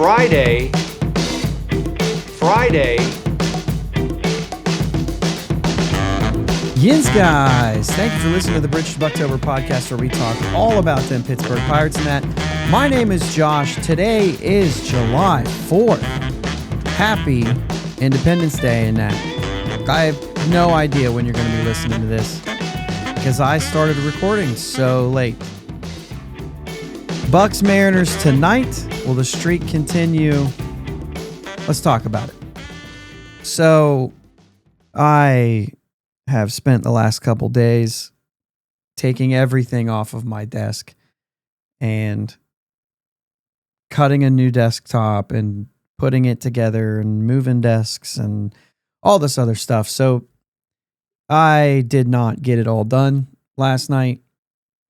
Friday. Yins, guys. Thank you for listening to the British Buctober podcast, where we talk all about them Pittsburgh Pirates and that. My name is Josh. Today is July 4th. Happy Independence Day and that. I have no idea when you're going to be listening to this because I started recording so late. Bucs Mariners tonight. Will the streak continue? Let's talk about it. So, I have spent the last couple days taking everything off of my desk and cutting a new desktop and putting it together and moving desks and all this other stuff. So I did not get it all done last night.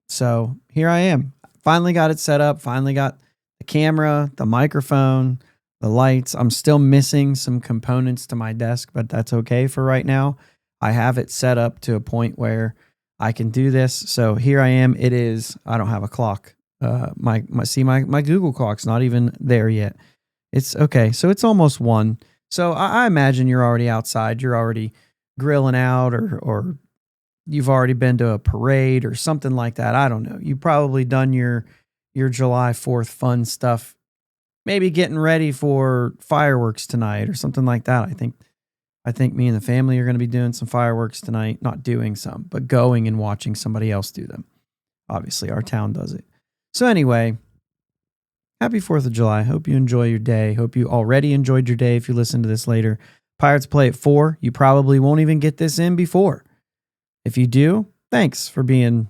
So here I am. Finally got it set up. Finally got the camera, the microphone, the lights. I'm still missing some components to my desk, but that's okay for right now. I have it set up to a point where I can do this. So here I am. It is, I don't have a clock. My Google clock's not even there yet. It's okay. So it's almost 1. So I imagine you're already outside. You're already grilling out or you've already been to a parade or something like that. I don't know. You've probably done your July 4th fun stuff. Maybe getting ready for fireworks tonight or something like that. I think me and the family are going to be doing some fireworks tonight. Not doing some, but going and watching somebody else do them. Obviously, our town does it. So anyway, happy 4th of July. Hope you enjoy your day. Hope you already enjoyed your day if you listen to this later. Pirates play at 4. You probably won't even get this in before. If you do, thanks for being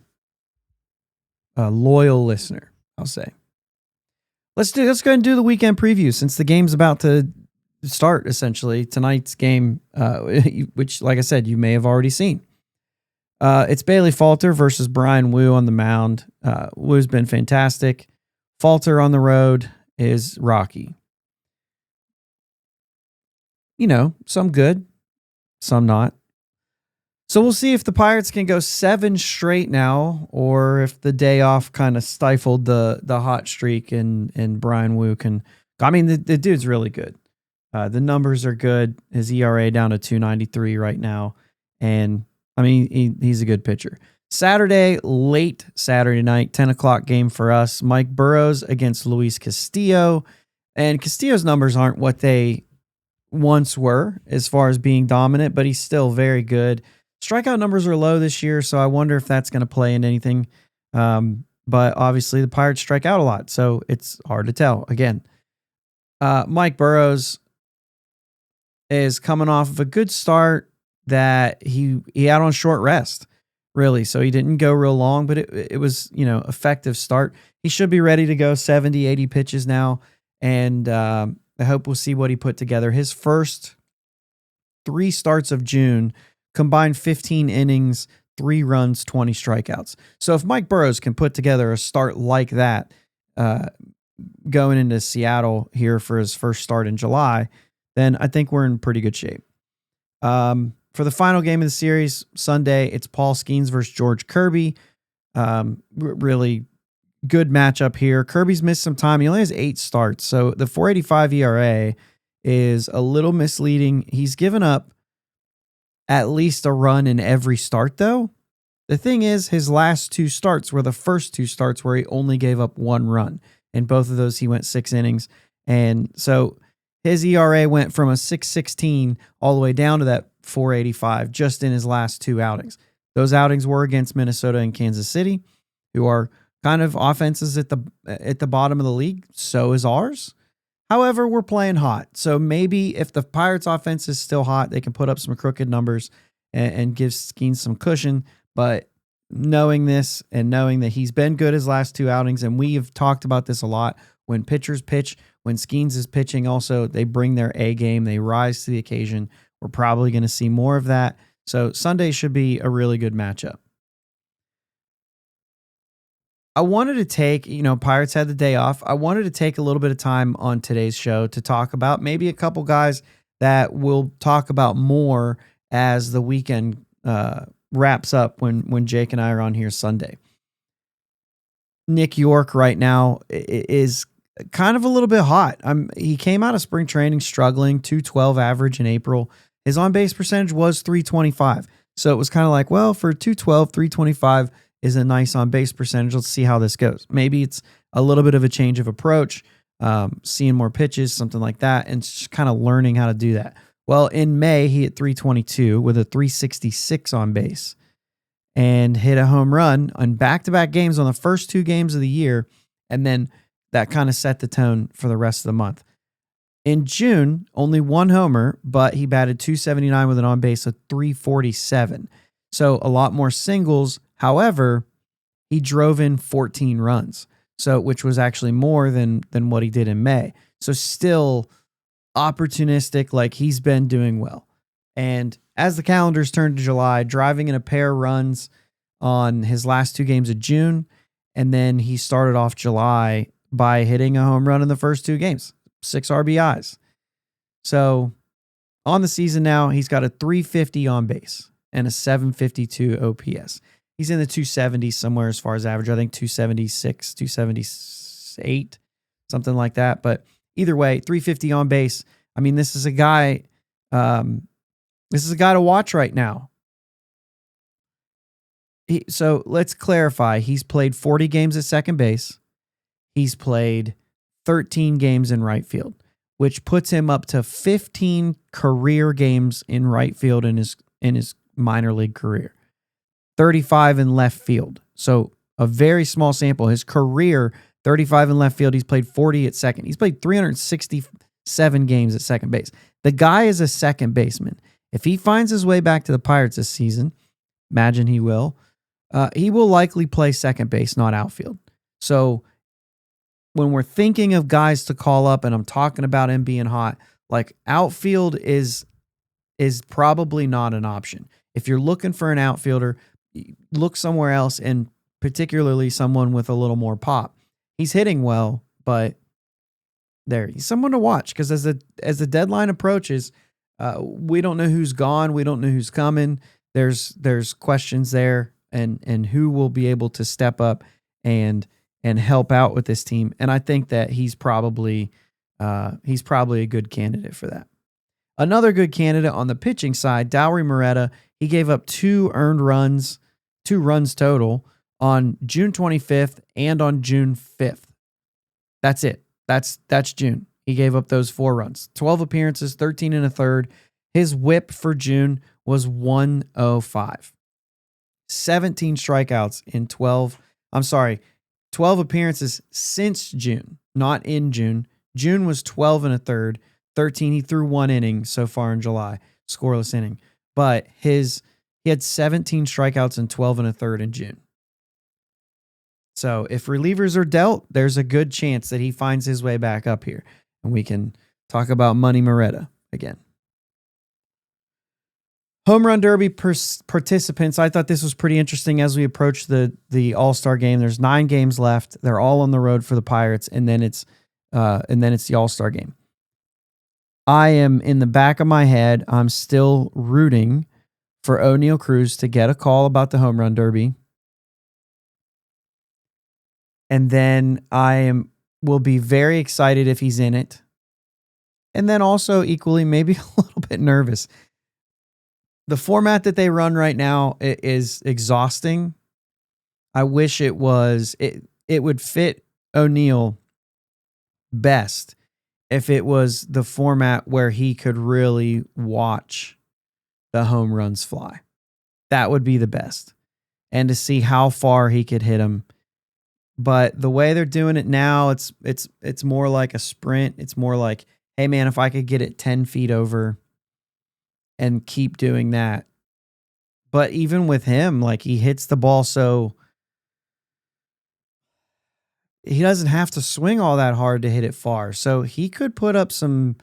a loyal listener, I'll say. Let's go ahead and do the weekend preview since the game's about to start, essentially. Tonight's game, which, like I said, you may have already seen. It's Bailey Falter versus Brian Wu on the mound. Wu's been fantastic. Falter on the road is rocky. You know, some good, some not. So we'll see if the Pirates can go 7 straight now, or if the day off kind of stifled the hot streak and Brian Wu can. I mean, the dude's really good. The numbers are good. His ERA down to 2.93 right now. And I mean, he's a good pitcher. Late Saturday night, 10 o'clock game for us. Mike Burrows against Luis Castillo. And Castillo's numbers aren't what they once were as far as being dominant, but he's still very good. Strikeout numbers are low this year, so I wonder if that's going to play in anything. But obviously the Pirates strike out a lot, so it's hard to tell. Again, Mike Burrows is coming off of a good start that he had on short rest, really. So he didn't go real long, but it was, effective start. He should be ready to go 70, 80 pitches now. And I hope we'll see what he put together. His first 3 starts of June combined 15 innings, 3 runs, 20 strikeouts. So if Mike Burrows can put together a start like that, going into Seattle here for his first start in July, then I think we're in pretty good shape. For the final game of the series, Sunday, it's Paul Skeens versus George Kirby. Really good matchup here. Kirby's missed some time. He only has 8 starts, so the 4.85 ERA is a little misleading. He's given up at least a run in every start, though. The thing is, his last 2 starts were the first 2 starts where he only gave up 1 run. In both of those, he went 6 innings. And so his ERA went from a 6.16 all the way down to that 4.85 just in his last 2 outings. Those outings were against Minnesota and Kansas City, who are kind of offenses at the bottom of the league. So is ours. However, we're playing hot. So maybe if the Pirates offense is still hot, they can put up some crooked numbers and give Skeens some cushion. But knowing this and knowing that he's been good his last 2 outings, and we have talked about this a lot, when pitchers pitch, when Skeens is pitching also, they bring their A game. They rise to the occasion. We're probably going to see more of that. So Sunday should be a really good matchup. I wanted to take, Pirates had the day off. I wanted to take a little bit of time on today's show to talk about maybe a couple guys that we'll talk about more as the weekend wraps up when Jake and I are on here Sunday. Nick Yorke right now is kind of a little bit hot. He came out of spring training struggling, 212 average in April. His on base percentage was 325. So it was kind of like, well, for 212, 325 is a nice on base percentage. Let's see how this goes. Maybe it's a little bit of a change of approach, seeing more pitches, something like that, and just kind of learning how to do that. Well, in May, he hit 322 with a 366 on base and hit a home run on back-to-back games on the first 2 games of the year. And then that kind of set the tone for the rest of the month. In June, only 1 homer, but he batted 279 with an on base of 347. So a lot more singles. However, he drove in 14 runs, so which was actually more than what he did in May. So still opportunistic, like he's been doing well. And as the calendars turn to July, driving in a pair of runs on his last 2 games of June, and then he started off July by hitting a home run in the first 2 games, 6 RBIs. So on the season now, he's got a 350 on base and a 752 OPS. He's in the 270s somewhere as far as average. I think 276, 278, something like that. But either way, 350 on base. I mean, this is a guy to watch right now. So let's clarify. He's played 40 games at second base. He's played 13 games in right field, which puts him up to 15 career games in right field in his minor league career. 35 in left field. So a very small sample. His career, 35 in left field. He's played 40 at second. He's played 367 games at second base. The guy is a second baseman. If he finds his way back to the Pirates this season, imagine he will likely play second base, not outfield. So when we're thinking of guys to call up, and I'm talking about him being hot, like outfield is probably not an option. If you're looking for an outfielder, look somewhere else, and particularly someone with a little more pop. He's hitting well, but he's someone to watch, because as the deadline approaches, we don't know who's gone. We don't know who's coming. There's questions there, and who will be able to step up and help out with this team. And I think that he's probably a good candidate for that. Another good candidate on the pitching side, Dauri Moreta. He gave up 2 runs total on June 25th and on June 5th. That's it. That's June. He gave up those 4 runs. 12 appearances, 13 and a third. His whip for June was 105. 17 strikeouts in 12 appearances since June, not in June. June was 12 and a third, 13. He threw 1 inning so far in July, scoreless inning. But he had 17 strikeouts and 12 and a third in June. So if relievers are dealt, there's a good chance that he finds his way back up here, and we can talk about Money Moreta again. Home Run Derby participants. I thought this was pretty interesting as we approach the All-Star game. There's 9 games left. They're all on the road for the Pirates, and then it's the All-Star game. I am, in the back of my head, I'm still rooting for O'Neal Cruz to get a call about the Home Run Derby. And then will be very excited if he's in it. And then also equally maybe a little bit nervous. The format that they run right now is exhausting. I wish it would fit O'Neal best if it was the format where he could really watch the home runs fly. That would be the best. And to see how far he could hit them. But the way they're doing it now, it's more like a sprint. It's more like, hey man, if I could get it 10 feet over and keep doing that. But even with him, like, he hits the ball, so he doesn't have to swing all that hard to hit it far. So he could put up some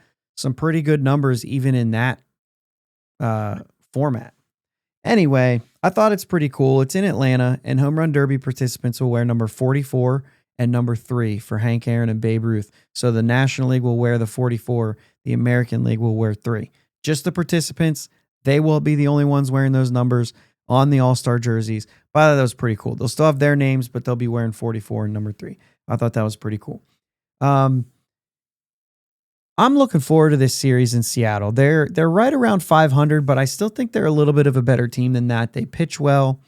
pretty good numbers even in that format. Anyway, I thought it's pretty cool. It's in Atlanta, and Home Run Derby participants will wear number 44 and number 3 for Hank Aaron and Babe Ruth. So the National League will wear the 44. The American League will wear 3. Just the participants, they will be the only ones wearing those numbers on the All-Star jerseys. By the way, that was pretty cool. They'll still have their names, but they'll be wearing 44 and number 3. I thought that was pretty cool. I'm looking forward to this series in Seattle. They're right around 500, but I still think they're a little bit of a better team than that. They pitch well,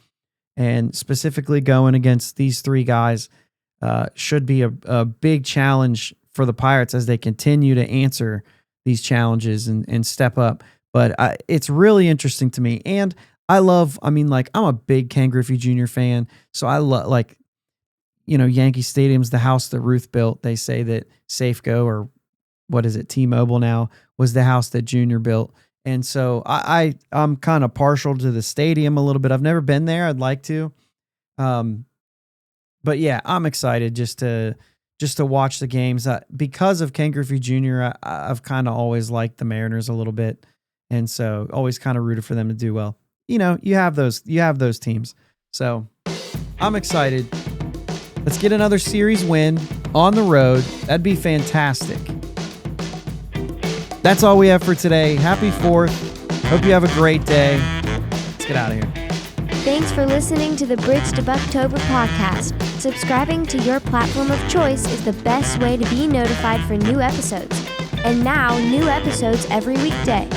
and specifically going against these three guys should be a big challenge for the Pirates as they continue to answer these challenges and step up. But it's really interesting to me. And I'm a big Ken Griffey Jr. fan, so I love, Yankee Stadium's the house that Ruth built. They say that Safeco, or what is it, T-Mobile now, was the house that Junior built. And so I'm kind of partial to the stadium a little bit. I've never been there. I'd like to. But yeah, I'm excited just to watch the games. Because of Ken Griffey Jr., I've kind of always liked the Mariners a little bit. And so always kind of rooted for them to do well. You have those teams. So I'm excited. Let's get another series win on the road. That'd be fantastic. That's all we have for today. Happy 4th. Hope you have a great day. Let's get out of here. Thanks for listening to the Bridge to Buctober podcast. Subscribing to your platform of choice is the best way to be notified for new episodes. And now, new episodes every weekday.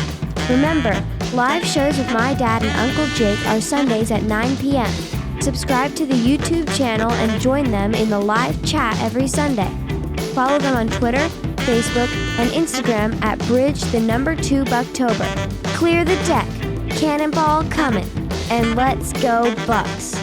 Remember, live shows with my dad and Uncle Jake are Sundays at 9 p.m. Subscribe to the YouTube channel and join them in the live chat every Sunday. Follow them on Twitter, Facebook, and Instagram at Bridge2 Buctober. Clear the deck, cannonball coming, and let's go Bucs.